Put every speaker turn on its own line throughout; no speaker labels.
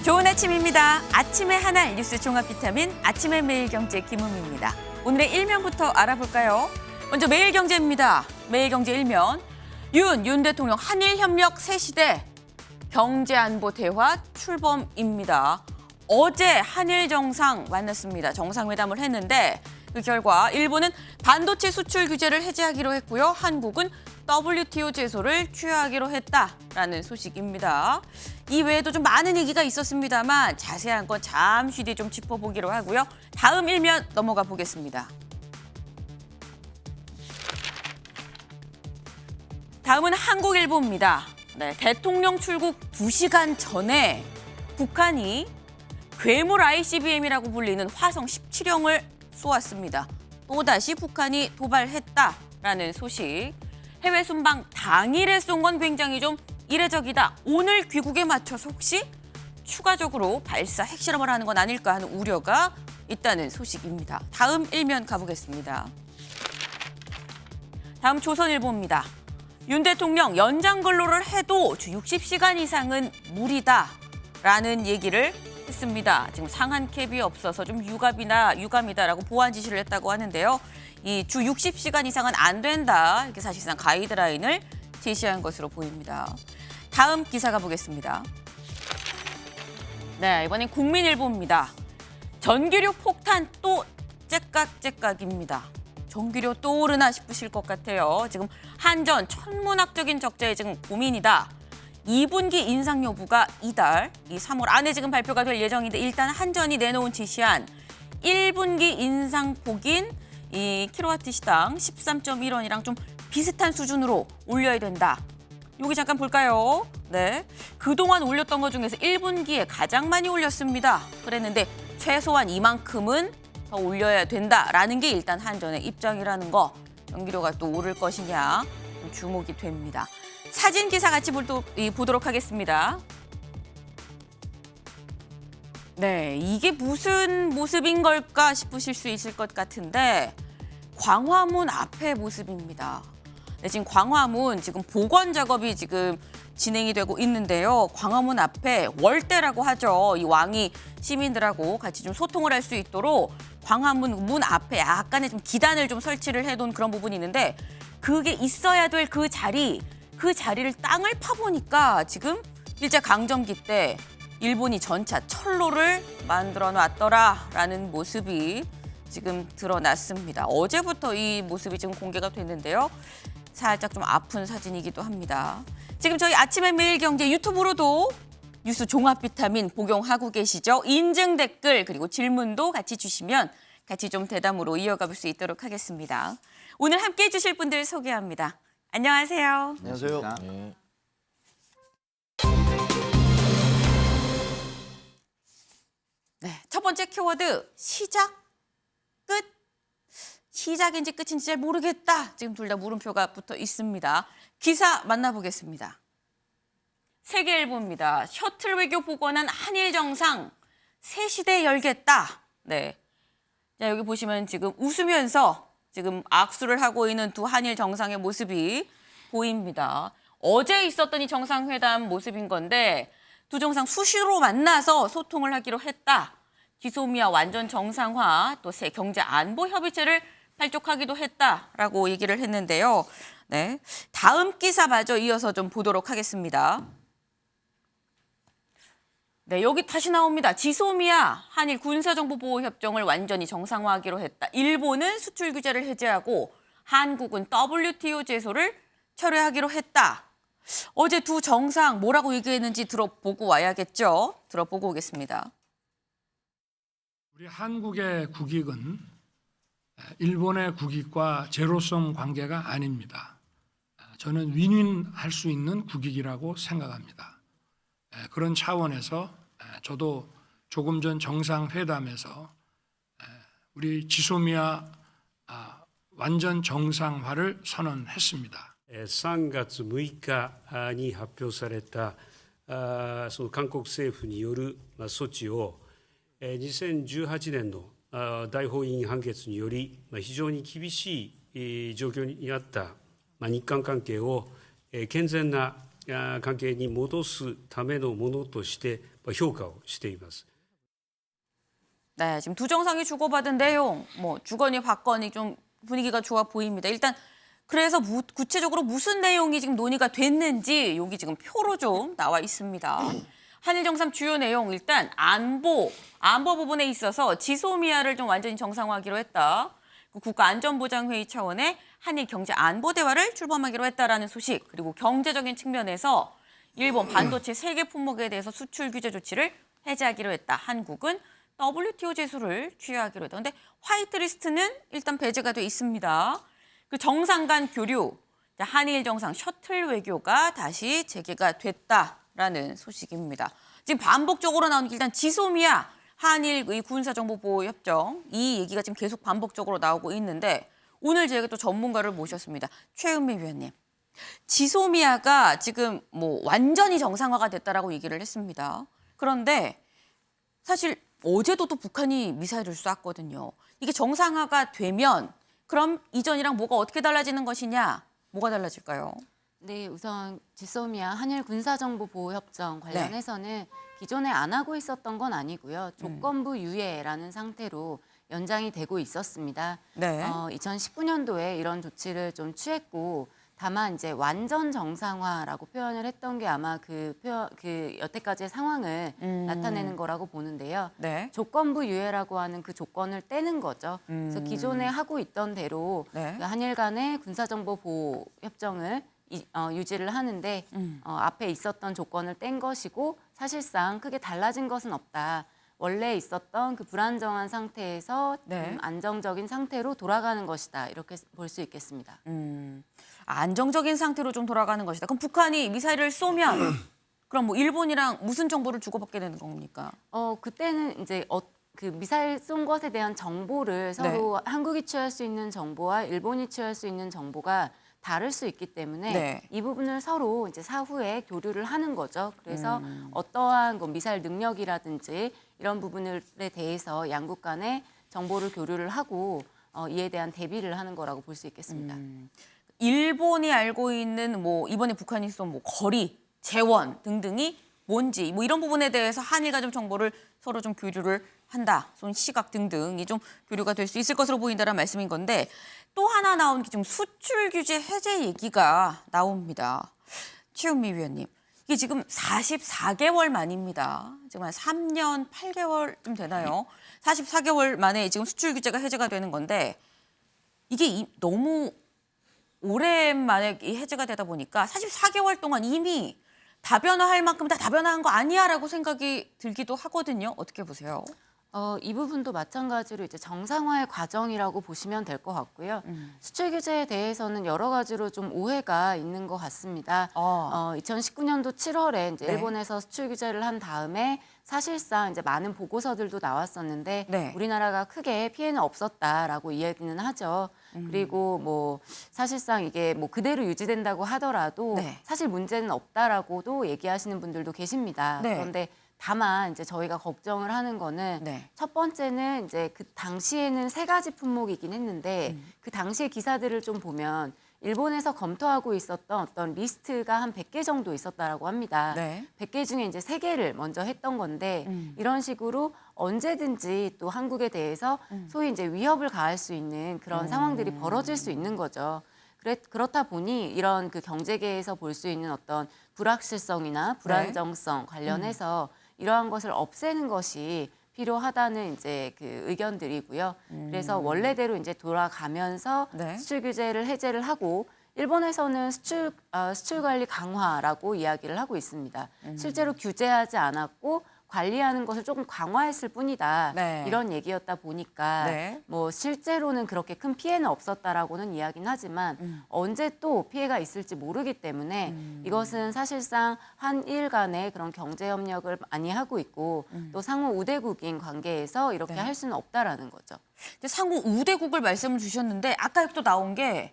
좋은 아침입니다. 아침의 하나 뉴스 종합 비타민 아침의 매일경제 김은미입니다. 오늘의 일면부터 알아볼까요? 먼저 매일경제입니다. 매일경제 일면. 윤 대통령 한일협력 새 시대 경제안보 대화 출범입니다. 어제 한일 정상 만났습니다. 정상회담을 했는데 그 결과 일본은 반도체 수출 규제를 해제하기로 했고요. 한국은 WTO 제소를 취하하기로 했다라는 소식입니다. 이 외에도 좀 많은 얘기가 있었습니다만 자세한 건 잠시 뒤 좀 짚어보기로 하고요. 다음 일면 넘어가 보겠습니다. 다음은 한국일보입니다. 네, 대통령 출국 2시간 전에 북한이 괴물 ICBM이라고 불리는 화성 17형을 쏘았습니다. 또다시 북한이 도발했다라는 소식. 해외 순방 당일에 쏜 건 굉장히 좀 이례적이다. 오늘 귀국에 맞춰서 혹시 추가적으로 발사 핵실험을 하는 건 아닐까 하는 우려가 있다는 소식입니다. 다음 일면 가보겠습니다. 다음 조선일보입니다. 윤 대통령 연장 근로를 해도 주 60시간 이상은 무리다라는 얘기를 했습니다. 지금 상한 캡이 없어서 좀 유감이다라고 보완 지시를 했다고 하는데요. 이 주 60시간 이상은 안 된다. 이렇게 사실상 가이드라인을 제시한 것으로 보입니다. 다음 기사 가보겠습니다. 네, 이번엔 국민일보입니다. 전기료 폭탄 또 째깍째깍입니다. 전기료 또 오르나 싶으실 것 같아요. 지금 한전 천문학적인 적자에 지금 고민이다. 2분기 인상 여부가 이달, 이 3월 안에 지금 발표가 될 예정인데 일단 한전이 내놓은 지시한 1분기 인상폭인 이 킬로와트 시당 13.1원이랑 좀 비슷한 수준으로 올려야 된다. 여기 잠깐 볼까요? 네, 그동안 올렸던 것 중에서 1분기에 가장 많이 올렸습니다. 그랬는데 최소한 이만큼은 더 올려야 된다라는 게 일단 한전의 입장이라는 거. 전기료가 또 오를 것이냐 주목이 됩니다. 사진 기사 같이 보도록 하겠습니다. 네, 이게 무슨 모습인 걸까 싶으실 수 있을 것 같은데 광화문 앞의 모습입니다. 네, 지금 광화문 지금 복원 작업이 지금 진행이 되고 있는데요. 광화문 앞에 월대라고 하죠. 이 왕이 시민들하고 같이 좀 소통을 할 수 있도록 광화문 문 앞에 약간의 좀 기단을 좀 설치를 해놓은 그런 부분이 있는데 그게 있어야 될 그 자리를 땅을 파보니까 지금 일제강점기 때 일본이 전차 철로를 만들어 놨더라라는 모습이 지금 드러났습니다. 어제부터 이 모습이 지금 공개가 됐는데요. 살짝 좀 아픈 사진이기도 합니다. 지금 저희 아침의 매일경제 유튜브로도 뉴스 종합 비타민 복용하고 계시죠? 인증 댓글 그리고 질문도 같이 주시면 같이 좀 대담으로 이어가 볼 수 있도록 하겠습니다. 오늘 함께해 주실 분들 소개합니다. 안녕하세요.
안녕하세요.
네.
네, 첫 번째 키워드 시작, 끝. 시작인지 끝인지 잘 모르겠다. 지금 둘 다 물음표가 붙어 있습니다. 기사 만나보겠습니다. 세계일보입니다. 셔틀 외교 복원한 한일 정상 새 시대 열겠다. 네. 자, 여기 보시면 지금 웃으면서 지금 악수를 하고 있는 두 한일 정상의 모습이 보입니다. 어제 있었던 이 정상회담 모습인 건데 두 정상 수시로 만나서 소통을 하기로 했다. 지소미아 완전 정상화, 또 새 경제 안보 협의체를 발족하기도 했다라고 얘기를 했는데요. 네, 다음 기사 마저 이어서 좀 보도록 하겠습니다. 네, 여기 다시 나옵니다. 지소미아 한일 군사정보보호협정을 완전히 정상화하기로 했다. 일본은 수출 규제를 해제하고 한국은 WTO 제소를 철회하기로 했다. 어제 두 정상 뭐라고 얘기했는지 들어보고 와야겠죠. 들어보고 오겠습니다.
우리 한국의 국익은 일본의 국익과 제로섬 관계가 아닙니다. 저는 윈윈할 수 있는 국익이라고 생각합니다. 그런 차원에서 저도 조금 전 정상회담에서 우리 지소미아 완전 정상화를 선언했습니다.
3月6日に発表されたその韓国政府による措置を2018年の大法院判決により非常に厳しい状況にあった日韓関係を健全な関係に戻すためのものとして評価をしています。
네, 지금 두 정상이 주고받은 내용, 뭐 주거니 받거니 좀 분위기가 좋아 보입니다. 일단 그래서 구체적으로 무슨 내용이 지금 논의가 됐는지 여기 지금 표로 좀 나와 있습니다. 한일 정상 주요 내용 일단 안보 부분에 있어서 지소미아를 좀 완전히 정상화하기로 했다. 국가안전보장회의 차원의 한일 경제 안보 대화를 출범하기로 했다라는 소식. 그리고 경제적인 측면에서 일본 반도체 세계 품목에 대해서 수출 규제 조치를 해제하기로 했다. 한국은 WTO 제소를 취하하기로 했다. 근데 화이트리스트는 일단 배제가 돼 있습니다. 그 정상 간 교류, 한일 정상 셔틀 외교가 다시 재개가 됐다라는 소식입니다. 지금 반복적으로 나오는 게 일단 지소미아 한일의 군사정보보호협정 이 얘기가 지금 계속 반복적으로 나오고 있는데 오늘 저희가 또 전문가를 모셨습니다. 최은미 위원님. 지소미아가 지금 뭐 완전히 정상화가 됐다라고 얘기를 했습니다. 그런데 사실 어제도 또 북한이 미사일을 쐈거든요. 이게 정상화가 되면 그럼 이전이랑 뭐가 어떻게 달라지는 것이냐? 뭐가 달라질까요?
네, 우선 지소미아 한일 군사정보보호협정 관련해서는 기존에 안 하고 있었던 건 아니고요. 조건부 유예라는 상태로 연장이 되고 있었습니다.
네.
2019년도에 이런 조치를 좀 취했고 다만 이제 완전 정상화라고 표현을 했던 게 아마 그 여태까지의 상황을 나타내는 거라고 보는데요.
네.
조건부 유예라고 하는 그 조건을 떼는 거죠. 그래서 기존에 하고 있던 대로
네.
그 한일 간의 군사정보 보호 협정을 유지를 하는데 앞에 있었던 조건을 뗀 것이고 사실상 크게 달라진 것은 없다. 원래 있었던 그 불안정한 상태에서
네.
안정적인 상태로 돌아가는 것이다. 이렇게 볼 수 있겠습니다.
안정적인 상태로 좀 돌아가는 것이다. 그럼 북한이 미사일을 쏘면 그럼 뭐 일본이랑 무슨 정보를 주고받게 되는 겁니까?
그때는 이제 그 미사일 쏜 것에 대한 정보를 서로 한국이 취할 수 있는 정보와 일본이 취할 수 있는 정보가 다를 수 있기 때문에
네.
이 부분을 서로 이제 사후에 교류를 하는 거죠. 그래서 어떠한 뭐 미사일 능력이라든지 이런 부분에 대해서 양국 간에 정보를 교류를 하고 이에 대한 대비를 하는 거라고 볼 수 있겠습니다.
일본이 알고 있는 뭐 이번에 북한이 쏜 뭐 거리, 재원 등등이 뭔지 뭐 이런 부분에 대해서 한일과 좀 정보를 서로 좀 교류를 한다. 쏜 시각 등등이 좀 교류가 될 수 있을 것으로 보인다는 말씀인 건데 또 하나 나온 게 좀 수출 규제 해제 얘기가 나옵니다. 최은미 위원님. 이게 지금 44개월 만입니다. 지금 한 3년 8개월쯤 되나요? 44개월 만에 지금 수출 규제가 해제가 되는 건데 이게 너무 오랜만에 해제가 되다 보니까 44개월 동안 이미 다변화할 만큼 다 다변화한 거 아니야라고 생각이 들기도 하거든요. 어떻게 보세요?
이 부분도 마찬가지로 이제 정상화의 과정이라고 보시면 될 것 같고요. 수출 규제에 대해서는 여러 가지로 좀 오해가 있는 것 같습니다. 2019년도 7월에 이제
네.
일본에서 수출 규제를 한 다음에 사실상 이제 많은 보고서들도 나왔었는데
네.
우리나라가 크게 피해는 없었다라고 이야기는 하죠. 그리고 뭐 사실상 이게 뭐 그대로 유지된다고 하더라도
네.
사실 문제는 없다라고도 얘기하시는 분들도 계십니다.
네.
그런데 다만 이제 저희가 걱정을 하는 거는
네.
첫 번째는 이제 그 당시에는 3가지 품목이긴 했는데 그 당시의 기사들을 좀 보면 일본에서 검토하고 있었던 어떤 리스트가 한 100개 정도 있었다라고 합니다.
네.
100개 중에 이제 3개를 먼저 했던 건데 이런 식으로 언제든지 또 한국에 대해서 소위 이제 위협을 가할 수 있는 그런 상황들이 벌어질 수 있는 거죠. 그렇다 보니 이런 그 경제계에서 볼 수 있는 어떤 불확실성이나 불안정성 관련해서 이러한 것을 없애는 것이 필요하다는 이제 그 의견들이고요. 그래서 원래대로 이제 돌아가면서
네.
수출 규제를 해제를 하고 일본에서는 수출 관리 강화라고 이야기를 하고 있습니다. 실제로 규제하지 않았고 관리하는 것을 조금 강화했을 뿐이다.
네.
이런 얘기였다 보니까
네.
뭐 실제로는 그렇게 큰 피해는 없었다라고는 이야기는 하지만 언제 또 피해가 있을지 모르기 때문에 이것은 사실상 한일 간의 그런 경제 협력을 많이 하고 있고 또 상호 우대국인 관계에서 이렇게
네.
할 수는 없다라는 거죠.
근데 상호 우대국을 말씀을 주셨는데 아까 또 나온 게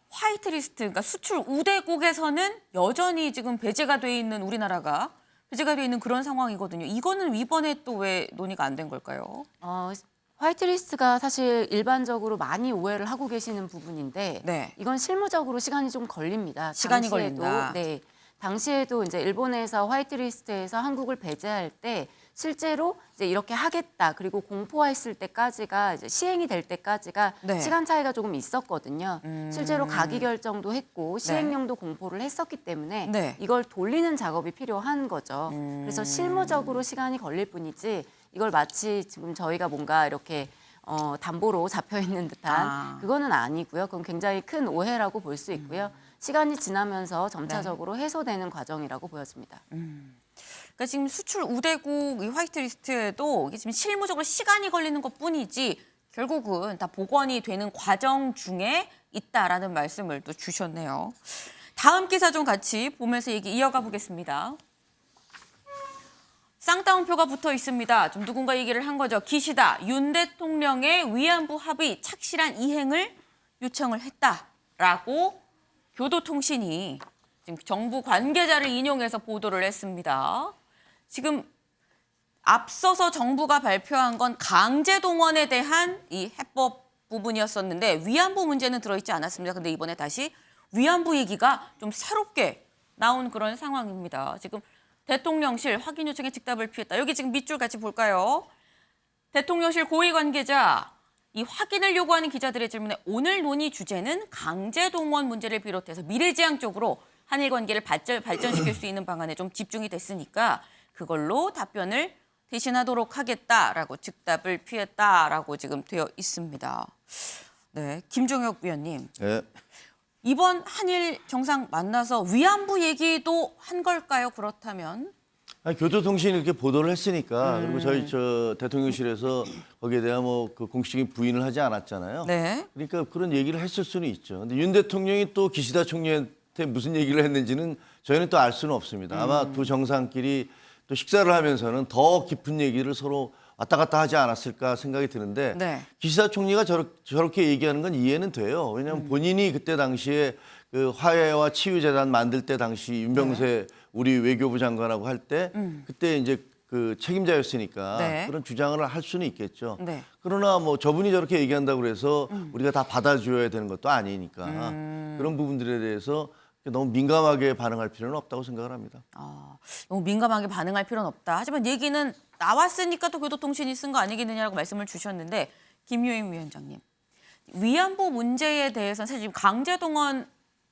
화이트리스트, 그러니까 수출 우대국에서는 여전히 지금 배제가 돼 있는 우리나라가 배제가 돼 있는 그런 상황이거든요. 이거는 이번에 또 왜 논의가 안 된 걸까요?
화이트리스트가 사실 일반적으로 많이 오해를 하고 계시는 부분인데
네.
이건 실무적으로 시간이 좀 걸립니다.
시간이
당시에도,
걸린다.
네. 당시에도 이제 일본에서 화이트리스트에서 한국을 배제할 때 실제로 이제 이렇게 하겠다 그리고 공포했을 때까지가 이제 시행이 될 때까지가
네.
시간 차이가 조금 있었거든요. 실제로 가기 결정도 했고 시행령도 공포를 했었기 때문에
네.
이걸 돌리는 작업이 필요한 거죠. 그래서 실무적으로 시간이 걸릴 뿐이지 이걸 마치 지금 저희가 뭔가 이렇게 담보로 잡혀 있는 듯한 그거는 아니고요. 그건 굉장히 큰 오해라고 볼 수 있고요. 시간이 지나면서 점차적으로 해소되는 과정이라고 보여집니다.
그러니까 지금 수출 우대국 이 화이트리스트에도 이게 지금 실무적으로 시간이 걸리는 것뿐이지 결국은 다 복원이 되는 과정 중에 있다라는 말씀을 또 주셨네요. 다음 기사 좀 같이 보면서 얘기 이어가 보겠습니다. 쌍따옴표가 붙어 있습니다. 좀 누군가 얘기를 한 거죠. 기시다, 윤 대통령의 위안부 합의 착실한 이행을 요청을 했다라고 교도통신이 지금 정부 관계자를 인용해서 보도를 했습니다. 지금 앞서서 정부가 발표한 건 강제동원에 대한 이 해법 부분이었었는데 위안부 문제는 들어있지 않았습니다. 근데 이번에 다시 위안부 얘기가 좀 새롭게 나온 그런 상황입니다. 지금 대통령실 확인 요청에 즉답을 피했다. 여기 지금 밑줄 같이 볼까요? 대통령실 고위 관계자 이 확인을 요구하는 기자들의 질문에 오늘 논의 주제는 강제동원 문제를 비롯해서 미래지향적으로 한일 관계를 발전시킬 수 있는 방안에 좀 집중이 됐으니까 그걸로 답변을 대신하도록 하겠다라고 즉답을 피했다라고 지금 되어 있습니다. 네, 김종혁 위원님.
네.
이번 한일 정상 만나서 위안부 얘기도 한 걸까요? 그렇다면?
아니, 교도통신이 이렇게 보도를 했으니까 그리고 저희 대통령실에서 거기에 대한 뭐 그 공식적인 부인을 하지 않았잖아요.
네.
그러니까 그런 얘기를 했을 수는 있죠. 근데 윤 대통령이 또 기시다 총리한테 무슨 얘기를 했는지는 저희는 또 알 수는 없습니다. 아마 두 정상끼리 또 식사를 하면서는 더 깊은 얘기를 서로 왔다 갔다 하지 않았을까 생각이 드는데
네.
기시다 총리가 저렇게 얘기하는 건 이해는 돼요. 왜냐하면 본인이 그때 당시에 그 화해와 치유재단 만들 때 당시 윤병세 우리 외교부 장관하고 할 때 그때 이제 그 책임자였으니까
네.
그런 주장을 할 수는 있겠죠.
네.
그러나 뭐 저분이 저렇게 얘기한다고 그래서 우리가 다 받아줘야 되는 것도 아니니까 그런 부분들에 대해서 너무 민감하게 반응할 필요는 없다고 생각을 합니다.
너무 민감하게 반응할 필요는 없다. 하지만 얘기는 나왔으니까 또 교도통신이 쓴 거 아니겠느냐라고 말씀을 주셨는데 김효임 위원장님. 위안부 문제에 대해서는 사실 지금 강제동원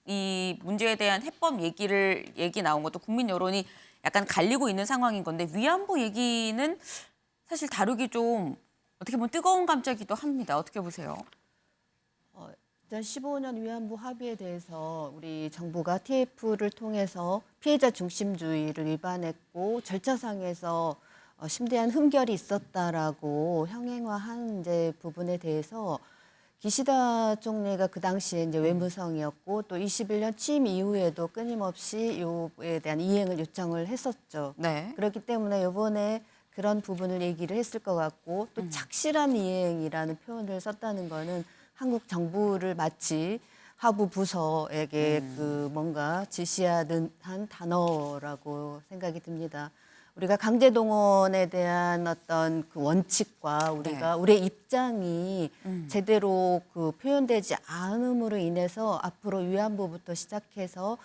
이 문제에 대한 해법 얘기 나온 것도 국민 여론이 약간 갈리고 있는 상황인 건데 위안부 얘기는 사실 다루기 좀 어떻게 보면 뜨거운 감자기도 합니다. 어떻게 보세요?
2015년 위안부 합의에 대해서 우리 정부가 TF를 통해서 피해자 중심주의를 위반했고 절차상에서 심대한 흠결이 있었다라고 형행화한 이제 부분에 대해서 기시다 총리가 그 당시에 이제 외무성이었고 또 21년 취임 이후에도 끊임없이 요에 대한 이행을 요청을 했었죠.
네.
그렇기 때문에 이번에 그런 부분을 얘기를 했을 것 같고 또 착실한 이행이라는 표현을 썼다는 거는 한국 정부를 마치 하부 부서에게 그 뭔가 지시하는 한 단어라고 생각이 듭니다. 우리가 강제동원에 대한 어떤 그 원칙과 우리가 우리의 입장이 제대로 그 표현되지 않음으로 인해서 앞으로 위안부부터 시작해서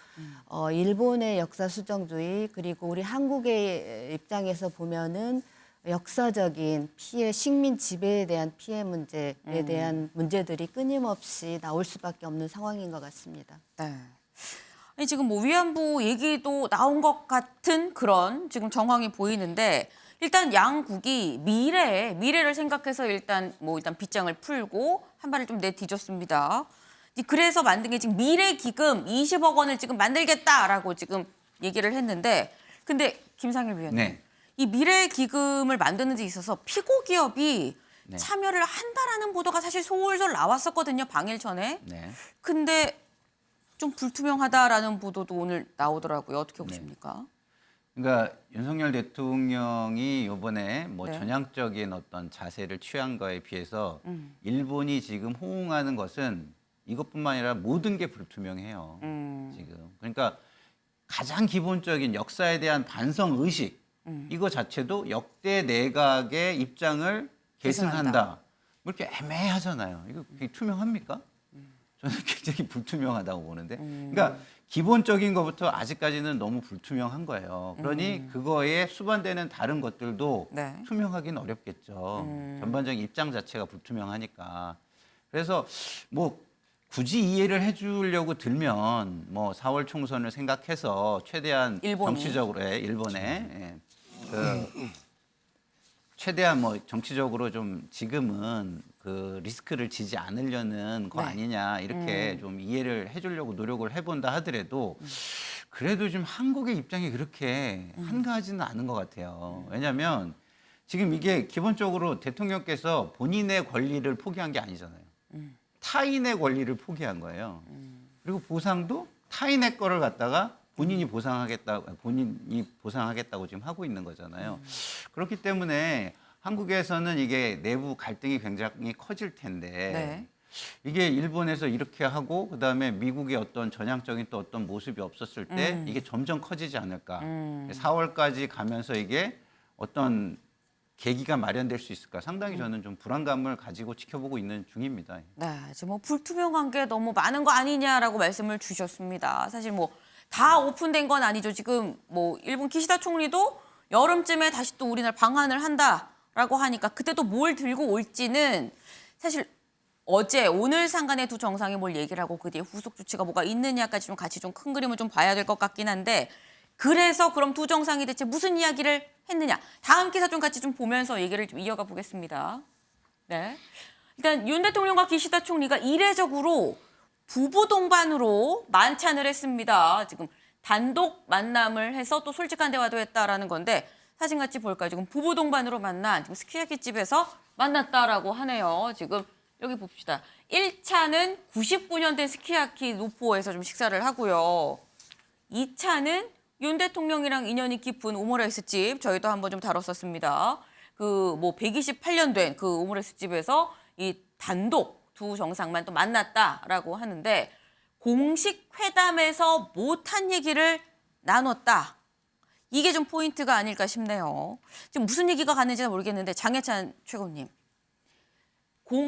일본의 역사 수정주의 그리고 우리 한국의 입장에서 보면은 역사적인 피해, 식민 지배에 대한 피해 문제에 대한 문제들이 끊임없이 나올 수밖에 없는 상황인 것 같습니다.
네. 아니, 지금 뭐 위안부 얘기도 나온 것 같은 그런 지금 정황이 보이는데 일단 양국이 미래를 생각해서 일단 빗장을 풀고 한 발을 좀 내디뎠습니다. 그래서 만든 게 지금 미래기금 20억 원을 지금 만들겠다라고 지금 얘기를 했는데 근데 김상일 위원님.
네.
이 미래기금을 만드는 데 있어서 피고 기업이
네.
참여를 한다라는 보도가 사실 솔솔 나왔었거든요. 방일 전에.
네.
근데 좀 불투명하다라는 보도도 오늘 나오더라고요. 어떻게
네.
보십니까?
그러니까 윤석열 대통령이 이번에 뭐
네.
전향적인 어떤 자세를 취한 거에 비해서 일본이 지금 호응하는 것은 이것뿐만 아니라 모든 게 불투명해요. 지금. 그러니까 가장 기본적인 역사에 대한 반성 의식 이거 자체도 역대 내각의 입장을 계승한다. 뭐 이렇게 애매하잖아요. 이거 투명합니까? 저는 굉장히 불투명하다고 보는데, 그러니까 기본적인 것부터 아직까지는 너무 불투명한 거예요. 그러니 그거에 수반되는 다른 것들도
네.
투명하기는 어렵겠죠. 전반적인 입장 자체가 불투명하니까. 그래서 뭐 굳이 이해를 해주려고 들면 뭐 4월 총선을 생각해서 최대한
일본이.
정치적으로 일본에 최대한 뭐 정치적으로 좀 지금은 그 리스크를 지지 않으려는 거
네.
아니냐 이렇게 좀 이해를 해주려고 노력을 해본다 하더라도 그래도 좀 한국의 입장이 그렇게 한가하지는 않은 것 같아요. 왜냐하면 지금 이게 기본적으로 대통령께서 본인의 권리를 포기한 게 아니잖아요. 타인의 권리를 포기한 거예요. 그리고 보상도 타인의 거를 갖다가 본인이 보상하겠다고 지금 하고 있는 거잖아요. 그렇기 때문에 한국에서는 이게 내부 갈등이 굉장히 커질 텐데
네.
이게 일본에서 이렇게 하고 그다음에 미국의 어떤 전향적인 또 어떤 모습이 없었을 때 이게 점점 커지지 않을까. 4월까지 가면서 이게 어떤 계기가 마련될 수 있을까. 상당히 저는 좀 불안감을 가지고 지켜보고 있는 중입니다.
네, 지금 뭐 불투명한 게 너무 많은 거 아니냐라고 말씀을 주셨습니다. 사실 뭐 다 오픈된 건 아니죠. 지금 뭐 일본 기시다 총리도 여름쯤에 다시 또 우리나라 방한을 한다라고 하니까 그때 또 뭘 들고 올지는 사실 어제 오늘 상간에 두 정상이 뭘 얘기를 하고 그 뒤에 후속 조치가 뭐가 있느냐까지 좀 같이 좀 큰 그림을 좀 봐야 될 것 같긴 한데 그래서 그럼 두 정상이 대체 무슨 이야기를 했느냐 다음 기사 좀 같이 좀 보면서 얘기를 좀 이어가 보겠습니다. 네, 일단 윤 대통령과 기시다 총리가 이례적으로 부부 동반으로 만찬을 했습니다. 지금 단독 만남을 해서 또 솔직한 대화도 했다라는 건데 사진 같이 볼까요? 지금 부부 동반으로 만난 지금 스키야키 집에서 만났다라고 하네요. 지금 여기 봅시다. 1차는 99년 된 스키야키 노포에서 좀 식사를 하고요. 2차는 윤 대통령이랑 인연이 깊은 오므라이스 집 저희도 한번 좀 다뤘었습니다. 그 뭐 128년 된 그 오므라이스 집에서 이 단독 두 정상만 또 만났다라고 하는데 공식 회담에서 못한 얘기를 나눴다. 이게 좀 포인트가 아닐까 싶네요. 지금 무슨 얘기가 갔는지는 모르겠는데 장혜찬 최고님.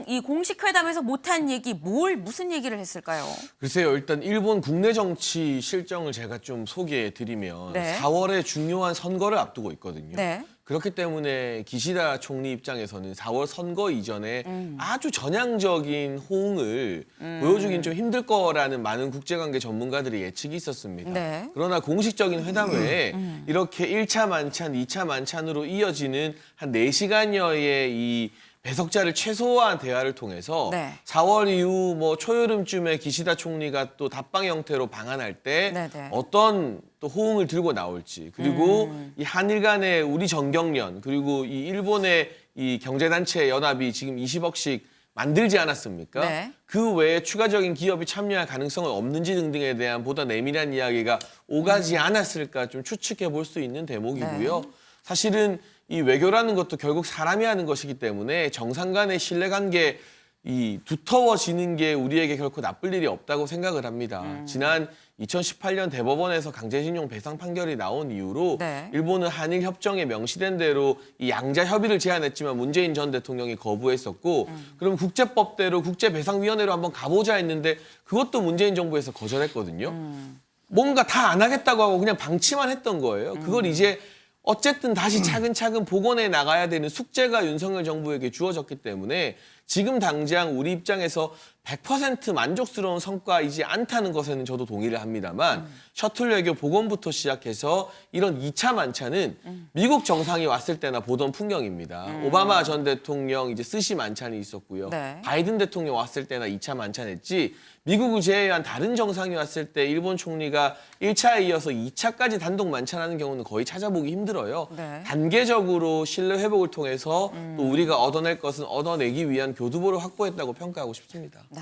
이 공식 회담에서 못한 얘기 무슨 얘기를 했을까요?
글쎄요. 일단 일본 국내 정치 실정을 제가 좀 소개해 드리면
네.
4월에 중요한 선거를 앞두고 있거든요.
네.
그렇기 때문에 기시다 총리 입장에서는 4월 선거 이전에 아주 전향적인 호응을 보여주긴 좀 힘들 거라는 많은 국제관계 전문가들의 예측이 있었습니다.
네.
그러나 공식적인 회담 외에 이렇게 1차 만찬, 2차 만찬으로 이어지는 한 4시간여의 이 배석자를 최소화한 대화를 통해서
네.
4월 이후 뭐 초여름쯤에 기시다 총리가 또 답방 형태로 방한할 때
네네.
어떤 또 호응을 들고 나올지 그리고 이 한일 간의 우리 정경련 그리고 이 일본의 이 경제단체 연합이 지금 20억씩 만들지 않았습니까?
네.
그 외에 추가적인 기업이 참여할 가능성은 없는지 등등에 대한 보다 내밀한 이야기가 오가지 않았을까 좀 추측해 볼 수 있는 대목이고요.
네.
사실은 이 외교라는 것도 결국 사람이 하는 것이기 때문에 정상 간의 신뢰관계 이 두터워지는 게 우리에게 결코 나쁠 일이 없다고 생각을 합니다. 지난 2018년 대법원에서 강제징용 배상 판결이 나온 이후로
네.
일본은 한일 협정에 명시된 대로 이 양자 협의를 제안했지만 문재인 전 대통령이 거부했었고 그럼 국제법대로 국제배상위원회로 한번 가보자 했는데 그것도 문재인 정부에서 거절했거든요. 뭔가 다 안 하겠다고 하고 그냥 방치만 했던 거예요. 그걸 이제 어쨌든 다시 차근차근 복원해 나가야 되는 숙제가 윤석열 정부에게 주어졌기 때문에 지금 당장 우리 입장에서 100% 만족스러운 성과이지 않다는 것에는 저도 동의를 합니다만 셔틀 외교 복원부터 시작해서 이런 2차 만찬은 미국 정상이 왔을 때나 보던 풍경입니다. 오바마 전 대통령 이제 스시 만찬이 있었고요.
네.
바이든 대통령 왔을 때나 2차 만찬했지 미국을 제외한 다른 정상이 왔을 때 일본 총리가 1차에 이어서 2차까지 단독 만찬하는 경우는 거의 찾아보기 힘들어요.
네.
단계적으로 신뢰 회복을 통해서 또 우리가 얻어낼 것은 얻어내기 위한 교두보를 확보했다고 평가하고 싶습니다.
네.